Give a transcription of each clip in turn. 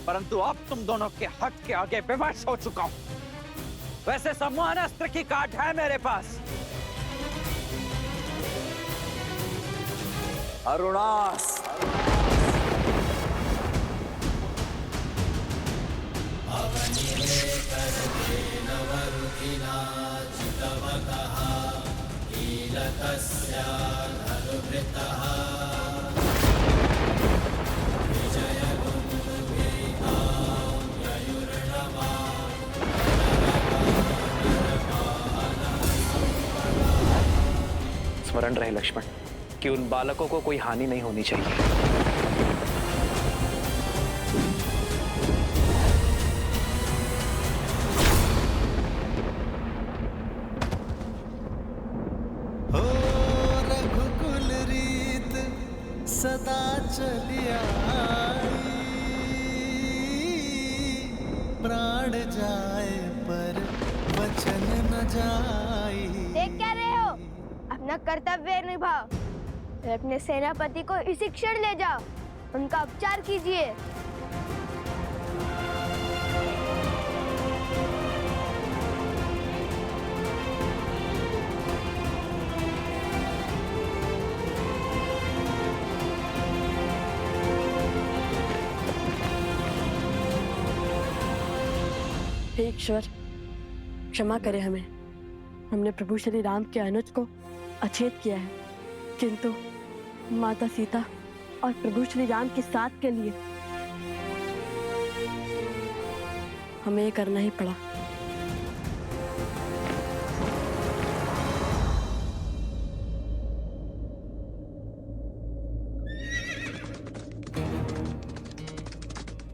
परंतु अब तुम दोनों के हक के आगे विवश हो चुका हूं। वैसे सम्मोहन अस्त्र की काट है मेरे पास। अरुणास, स्मरण रहे लक्ष्मण कि उन बालकों को कोई हानि नहीं होनी चाहिए। सदा चलिया प्राण जाए पर वचन न जाए। देख क्या रहे हो? अपना कर्तव्य निभाओ। फिर अपने सेनापति को इसी क्षण ले जाओ, उनका उपचार कीजिए। हे ईश्वर, क्षमा करें हमें। हमने प्रभु श्री राम के अनुज को अछेत किया है, किंतु माता सीता और प्रभु श्री राम के साथ के लिए हमें ये करना ही पड़ा।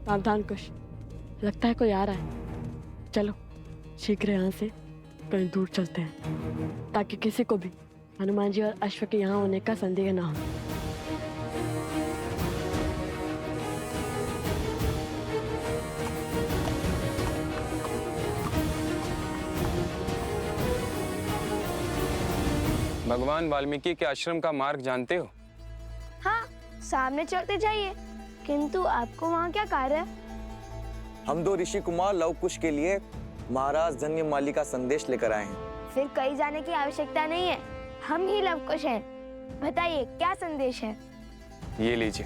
सावधान कुश, लगता है कोई आ रहा है। चलो शीघ्र यहाँ से कहीं दूर चलते हैं, ताकि किसी को भी हनुमान जी और अश्व के यहाँ होने का संदेह ना हो। भगवान वाल्मीकि के आश्रम का मार्ग जानते हो? हाँ, सामने चलते जाइए। किंतु आपको वहाँ क्या कार्य है? हम दो ऋषि कुमार लव कुश के लिए महाराज धन्यमाली का संदेश लेकर आए हैं। फिर कहीं जाने की आवश्यकता नहीं है, हम ही लव कुश हैं। बताइए क्या संदेश है? ये लीजिए।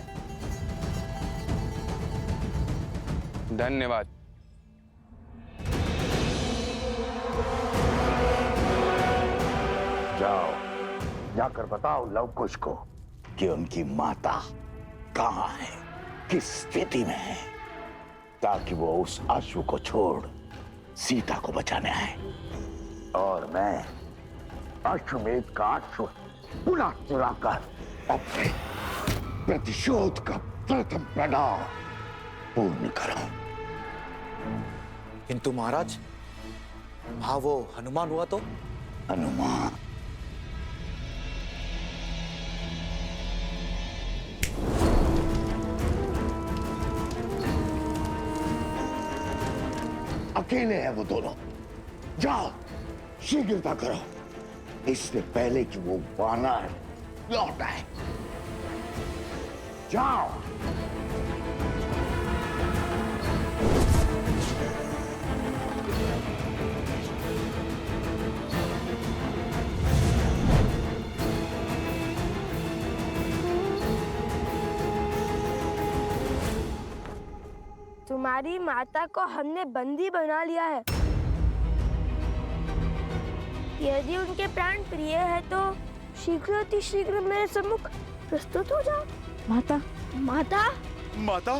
धन्यवाद। जाओ, जाकर बताओ लव कुश को कि उनकी माता कहाँ है, किस स्थिति में है, ताकि वो उस अश्व को छोड़ सीता को बचाने आए। और मैं अश्वमेध का अश्व पुनः चुराकर अपने प्रतिशोध का प्रथम पड़ाव पूर्ण करूं। किंतु महाराज, हाँ वो हनुमान हुआ तो? हनुमान? अकेले हैं वो दोनों। जाओ, शीघ्रता करो, इससे पहले कि वो वानर लौट आए। जाओ। तुम्हारी माता को हमने बंदी बना लिया है। यदि उनके प्राण प्रिय है तो शीघ्र मेरे सम्मुख प्रस्तुत हो जाओ। माता, माता, माता,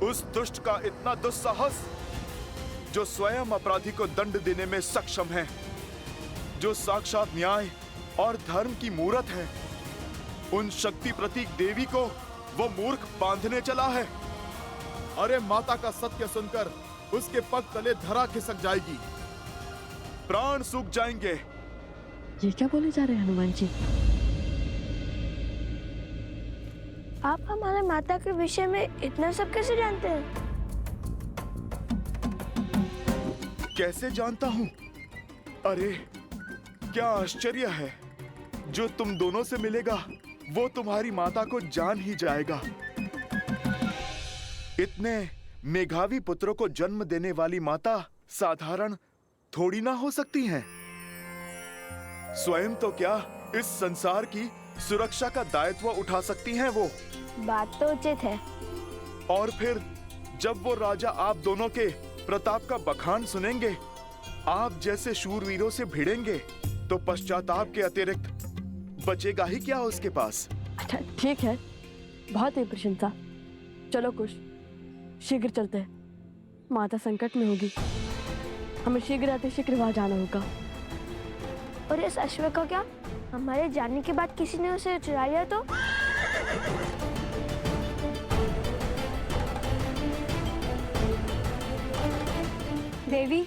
उस दुष्ट का इतना दुस्साहस, जो स्वयं अपराधी को दंड देने में सक्षम है, जो साक्षात न्याय और धर्म की मूरत है, उन शक्ति प्रतीक देवी को वो मूर्ख बांधने चला है। अरे माता का सत्य सुनकर उसके पग तले धरा खिसक जाएगी, प्राण सूख जाएंगे। ये क्या बोले जा रहे हैं हनुमान जी? आप हमारे माता के विषय में इतना सब कैसे जानते हैं? कैसे जानता हूँ? अरे क्या आश्चर्य है, जो तुम दोनों से मिलेगा वो तुम्हारी माता को जान ही जाएगा। इतने मेघावी पुत्रों को जन्म देने वाली माता साधारण थोड़ी ना हो सकती हैं। स्वयं तो क्या इस संसार की सुरक्षा का दायित्व उठा सकती हैं वो। बात तो उचित है। और फिर जब वो राजा आप दोनों के प्रताप का बखान सुनेंगे, आप जैसे शूरवीरों से भिड़ेंगे, तो पश्चाताप के अतिरिक्त बचेगा ही क्या उसके पास। अच्छा ठीक है, बहुत ही प्रशंसा। चलो कुछ शीघ्र चलते हैं, माता संकट में होगी, हमें शीघ्र अतिशीघ्र वहां जाना होगा। और इस अश्व का क्या? हमारे जाने के बाद किसी ने उसे चुरा लिया तो? देवी,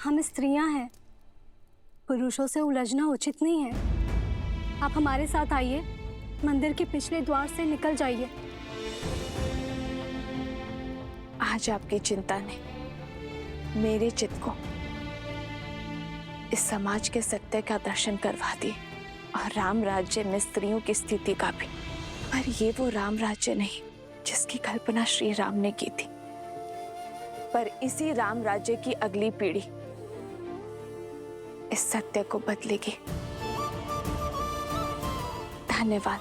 हम स्त्रियां हैं, पुरुषों से उलझना उचित नहीं है। आप हमारे साथ आइए, मंदिर के पिछले द्वार से निकल जाइए। आज आपकी चिंता ने मेरे चित्त को इस समाज के सत्य का दर्शन करवा दिए और राम राज्य में स्त्रियों की स्थिति का भी। पर ये वो राम राज्य नहीं जिसकी कल्पना श्री राम ने की थी, पर इसी राम राज्य की अगली पीढ़ी इस सत्य को बदलेगी। धन्यवाद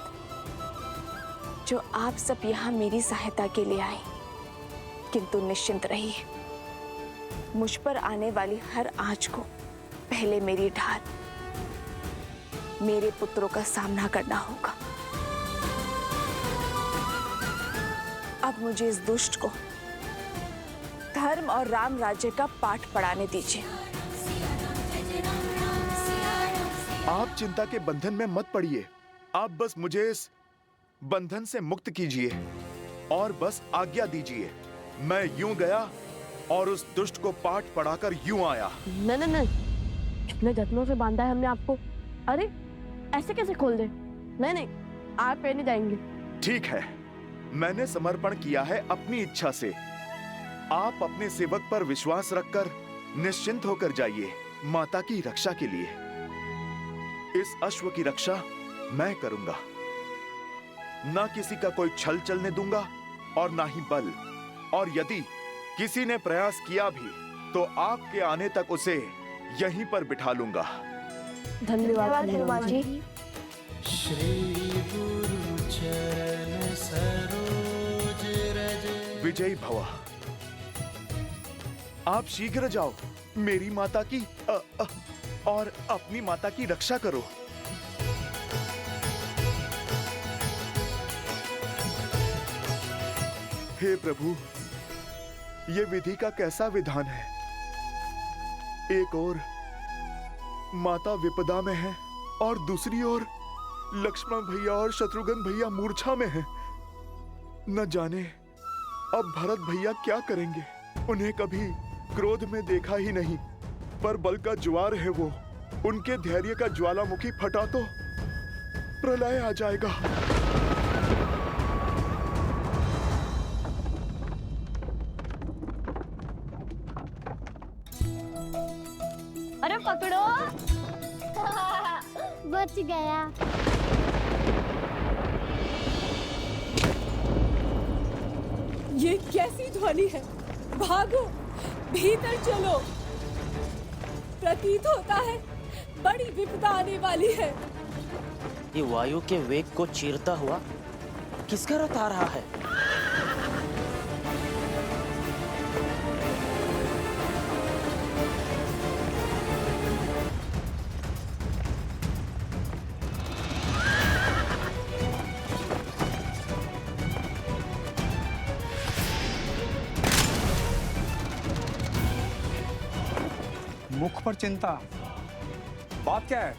जो आप सब यहाँ मेरी सहायता के लिए आए, किंतु निश्चिंत रहिए, मुझ पर आने वाली हर आंच को पहले मेरी ढाल, मेरे पुत्रों का सामना करना होगा। अब मुझे इस दुष्ट को धर्म और राम राज्य का पाठ पढ़ाने दीजिए। आप चिंता के बंधन में मत पड़िए, आप बस मुझे इस बंधन से मुक्त कीजिए और बस आज्ञा दीजिए। मैं यूं गया और उस दुष्ट को पाठ पढ़ाकर यूं आया। नहीं नहीं नहीं, कितने जत्नों से बांधा है हमने आपको। अरे ऐसे कैसे खोल दे? नहीं नहीं, आप पे नहीं जाएंगे। ठीक है, मैंने समर्पण किया है अपनी इच्छा से। आप अपने सेवक पर विश्वास रखकर निश्चिंत होकर जाइए माता की रक्षा के लिए। इस अश्व की रक्षा मैं करूंगा, ना किसी का कोई छल चलने दूंगा और ना ही बल। और यदि किसी ने प्रयास किया भी तो आपके आने तक उसे यहीं पर बिठा लूंगा। धन्यवाद हनुमान जी। श्री गुरु चरण सरोज रज। विजयी भवा। आप शीघ्र जाओ, मेरी माता की और अपनी माता की रक्षा करो। हे प्रभु, ये विधि का कैसा विधान है। एक ओर माता विपदा में है और दूसरी ओर लक्ष्मण भैया और शत्रुघ्न भैया मूर्छा में हैं। न जाने अब भरत भैया क्या करेंगे। उन्हें कभी क्रोध में देखा ही नहीं, पर बल का ज्वार है वो। उनके धैर्य का ज्वालामुखी फटा तो प्रलय आ जाएगा। अरे पकड़ो। बच गया। ये कैसी ध्वनि है? भागो, भीतर चलो। प्रतीत होता है बड़ी विपदा आने वाली है। ये वायु के वेग को चीरता हुआ किसका रथ आ रहा है? मुख पर चिंता, बात क्या है?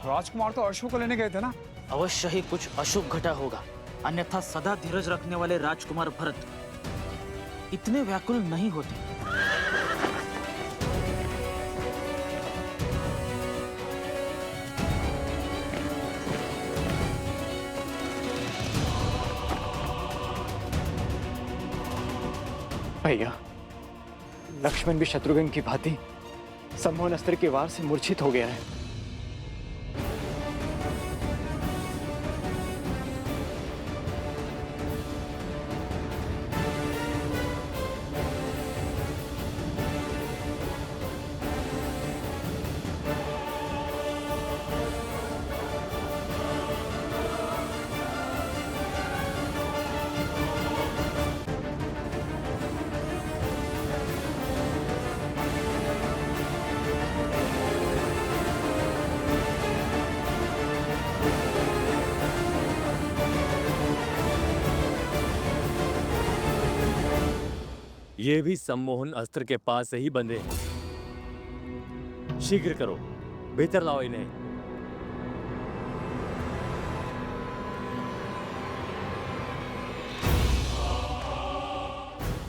राजकुमार तो अश्व को लेने गए थे ना? अवश्य ही कुछ अशुभ घटा होगा, अन्यथा सदा धीरज रखने वाले राजकुमार भरत इतने व्याकुल नहीं होते। भैया, लक्ष्मण भी शत्रुघ्न की भांति सम्मोहन अस्त्र के वार से मूर्छित हो गया है। ये भी सम्मोहन अस्त्र के पास से ही बंधे हैं। शीघ्र करो, भीतर लाओ इन्हें।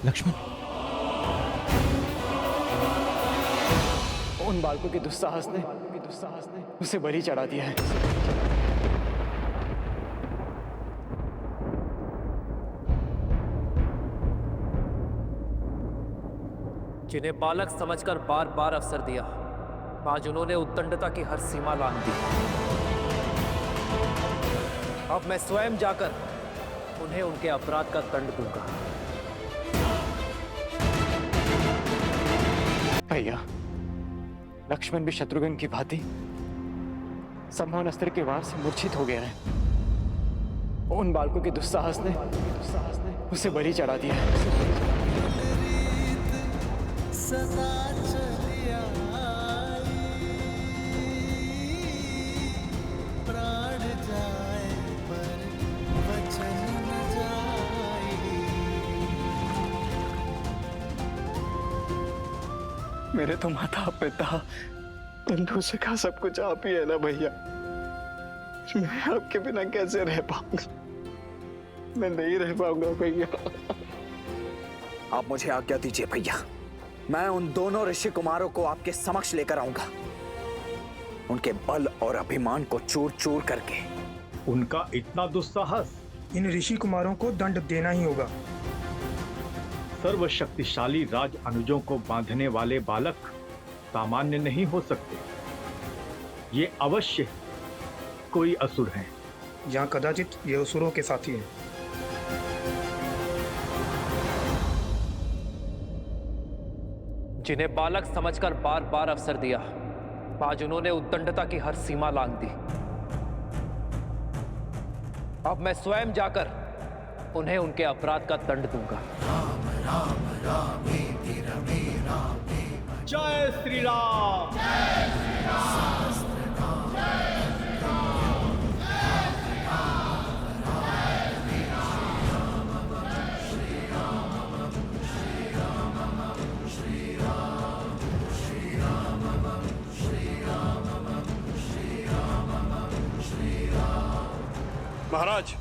लक्ष्मण, उन बालकों के दुस्साहस ने उसे बलि चढ़ा दिया है। जिन्हें बालक समझकर बार बार अवसर दिया, आज उन्होंने उद्दंडता की हर सीमा लांघ दी। अब मैं स्वयं जाकर उन्हें उनके अपराध का दंड दूंगा। भैया, लक्ष्मण भी शत्रुघ्न की भांति सम्मोहन अस्त्र के वार से मूर्छित हो गया है। उन बालकों के दुस्साहस ने उसे बलि चढ़ा दिया है। सदा चलिया प्राण जाए पर वचन न जाए। मेरे तो माता पिता बंधु सखा सब कुछ आप ही है ना भैया। मैं आपके बिना कैसे रह पाऊंगा? मैं नहीं रह पाऊंगा भैया। आप मुझे आज्ञा दीजिए भैया, मैं उन दोनों ऋषि कुमारों को आपके समक्ष लेकर आऊंगा। उनके बल और अभिमान को चूर चूर करके। उनका इतना दुस्साहस, इन ऋषि कुमारों को दंड देना ही होगा। सर्वशक्तिशाली राज अनुजों को बांधने वाले बालक सामान्य नहीं हो सकते। ये अवश्य कोई असुर हैं, या कदाचित ये असुरों के साथी हैं। जिन्हें बालक समझकर बार बार अवसर दिया, आज उन्होंने उद्दंडता की हर सीमा लांघ दी। अब मैं स्वयं जाकर उन्हें उनके अपराध का दंड दूंगा। जय श्री राम। महाराज,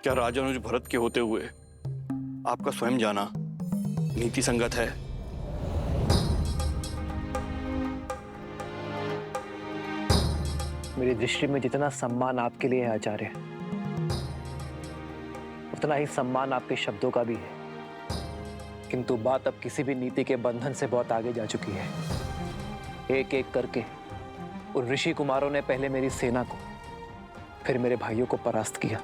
क्या राजानुज भरत के होते हुए आपका स्वयं जाना नीति संगत है? मेरी दृष्टि में जितना सम्मान आपके लिए है आचार्य, उतना ही सम्मान आपके शब्दों का भी है। किंतु बात अब किसी भी नीति के बंधन से बहुत आगे जा चुकी है। एक एक करके उन ऋषि कुमारों ने पहले मेरी सेना को, फिर मेरे भाइयों को परास्त किया।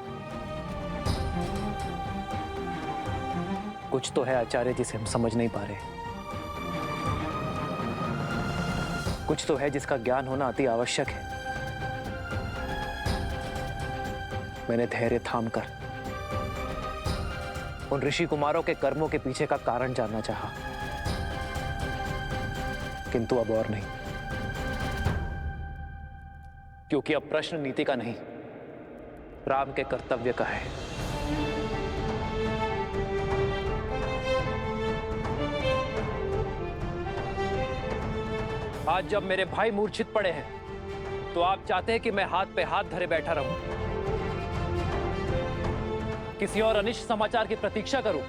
कुछ तो है आचार्य जिसे हम समझ नहीं पा रहे। कुछ तो है जिसका ज्ञान होना अति आवश्यक है। मैंने धैर्य थामकर उन ऋषि कुमारों के कर्मों के पीछे का कारण जानना चाहा, किंतु अब और नहीं, क्योंकि अब प्रश्न नीति का नहीं, राम के कर्तव्य का है। आज जब मेरे भाई मूर्छित पड़े हैं, तो आप चाहते हैं कि मैं हाथ पे हाथ धरे बैठा रहूं, किसी और अनिष्ट समाचार की प्रतीक्षा करूं?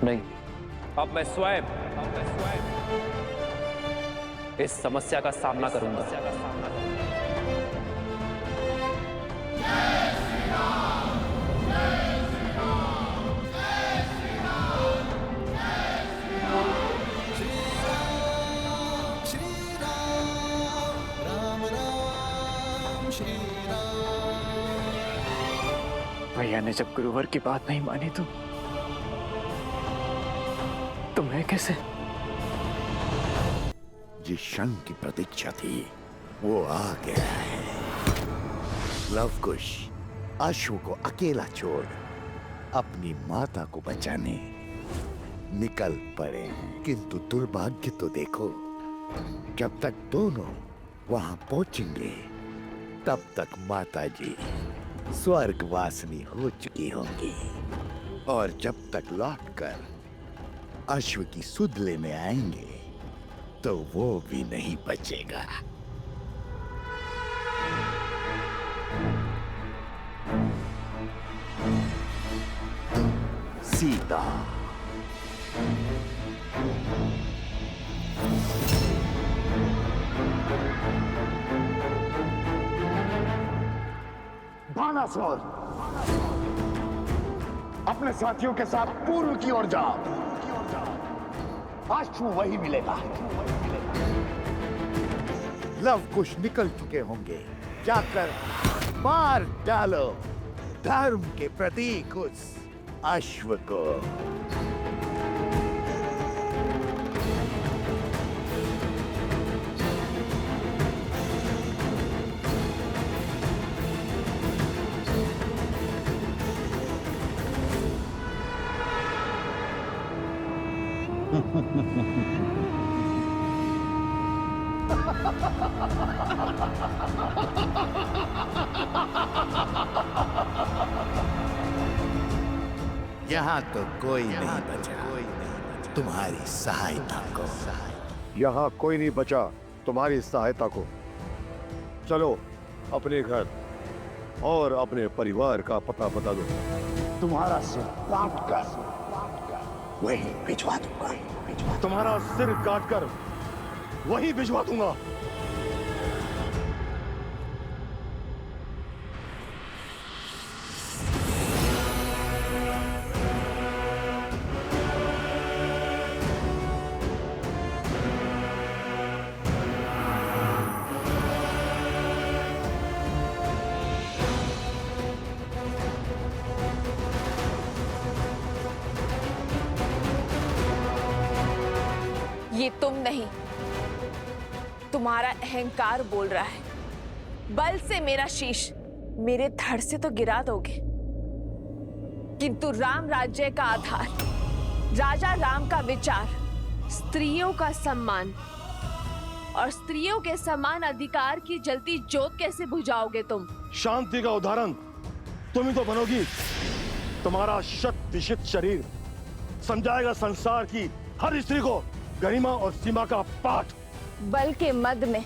नहीं, अब मैं स्वयं इस समस्या का सामना करूंगा। भैया ने जब गुरुवर की बात नहीं मानी तो मैं कैसे? जिस क्षण की प्रतीक्षा थी वो आ गया है। लवकुश अश्व को अकेला छोड़ अपनी माता को बचाने निकल पड़े हैं, किंतु दुर्भाग्य तो देखो, जब तक दोनों वहां पहुंचेंगे तब तक माताजी स्वर्गवासिनी हो चुकी होंगी, और जब तक लौटकर अश्व की सुध लेने आएंगे तो वो भी नहीं बचेगा। सीता, बाणासुर, अपने साथियों के साथ पूर्व की ओर जाओ। अश्व वही मिलेगा। लव कुश निकल चुके होंगे, जाकर मार डालो धर्म के प्रतीक उस अश्व को। यहाँ तो कोई नहीं बचा तुम्हारी सहायता को। यहाँ कोई नहीं बचा तुम्हारी सहायता को। चलो अपने घर और अपने परिवार का पता बता दो। तुम्हारा सिर काट कर वही भिजवा दूंगा। तुम्हारा सिर काट कर वही भिजवा दूंगा। ये तुम नहीं, तुम्हारा अहंकार बोल रहा है। बल से मेरा शीश मेरे धड़ से तो गिरा दोगे, किंतु राम राज्य का आधार, राजा राम का विचार, स्त्रियों का सम्मान और स्त्रियों के समान अधिकार की जलती ज्योत कैसे बुझाओगे तुम? शांति का उदाहरण तुम ही तो बनोगी। तुम्हारा शत विशित शरीर समझाएगा संसार की हर स्त्री को गरिमा और सीमा का पाठ। बल के मद में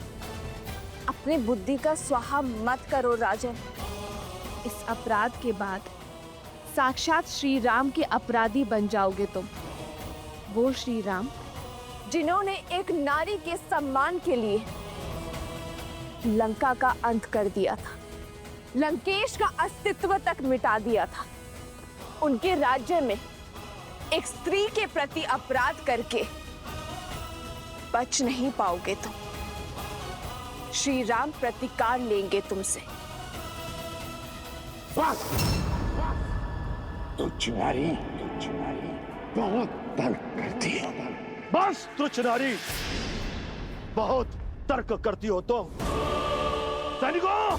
अपनी बुद्धि का स्वाहा मत करो राजन। इस अपराध के बाद साक्षात श्री राम के अपराधी बन जाओगे तुम। वो श्री राम जिन्होंने एक नारी के सम्मान के लिए लंका का अंत कर दिया था, लंकेश का अस्तित्व तक मिटा दिया था। उनके राज्य में एक स्त्री के प्रति अपराध करके बच नहीं पाओगे तुम। श्री राम प्रतिकार लेंगे तुमसे। बस तुच्छ नारी बहुत तर्क करती है। बस तुच्छ नारी बहुत तर्क करती हो तुम। सैनिकों,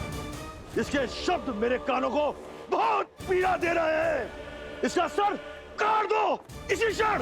इसके शब्द मेरे कानों को बहुत पीड़ा दे रहे हैं। इसका सर काट दो इसी क्षण।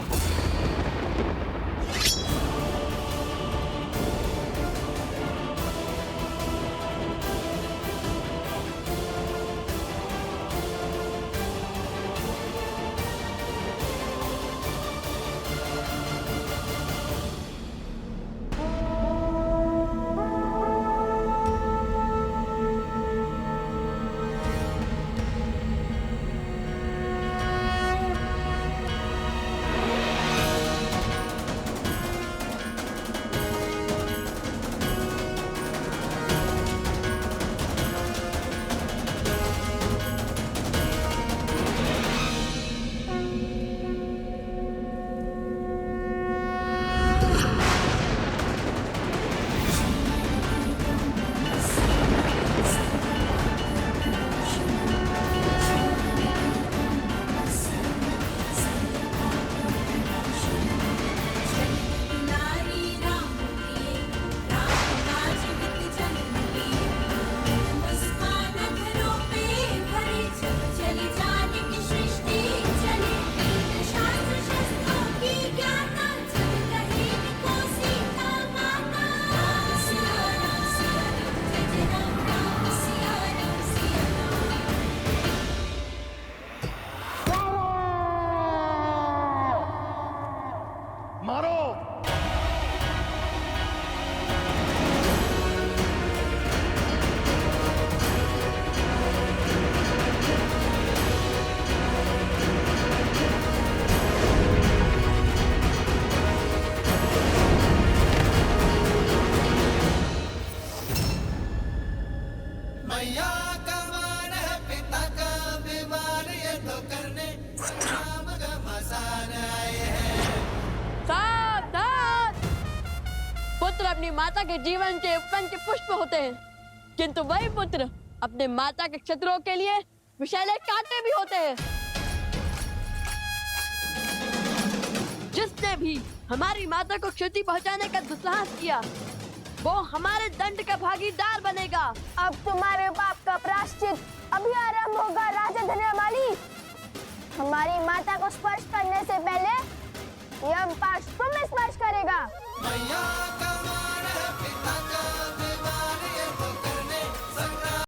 सावधान! पुत्र अपनी माता के जीवन के उपवन के पुष्प होते हैं, किंतु वही पुत्र अपने माता के शत्रुओं के लिए विषैले कांटे भी होते हैं। जिसने भी हमारी माता को क्षति पहुंचाने का दुस्साहस किया, वो हमारे दंड का भागीदार बनेगा। अब तुम्हारे पाप का प्रायश्चित अभी आरंभ होगा राजा धन्यमाली। हमारी माता को स्पर्श करने से पहले यम पाश तुम्हें स्पर्श करेगा।